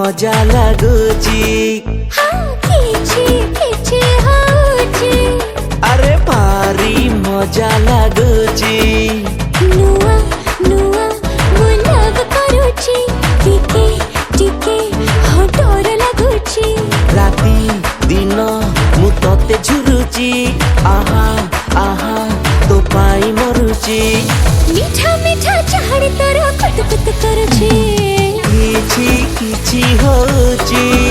मजा लगुची। हाँ किछि किछि होची। अरे भारी मजा लगुची। नुआ नुआ मु लव करूची। टिके टिके हो डर लगुची। राती दिन मु तते झुरुची। आहा आहा तो पाई मरुची। मीठा मीठा चाहड़ तोर कुत कुत करूची। किछि किछि होची।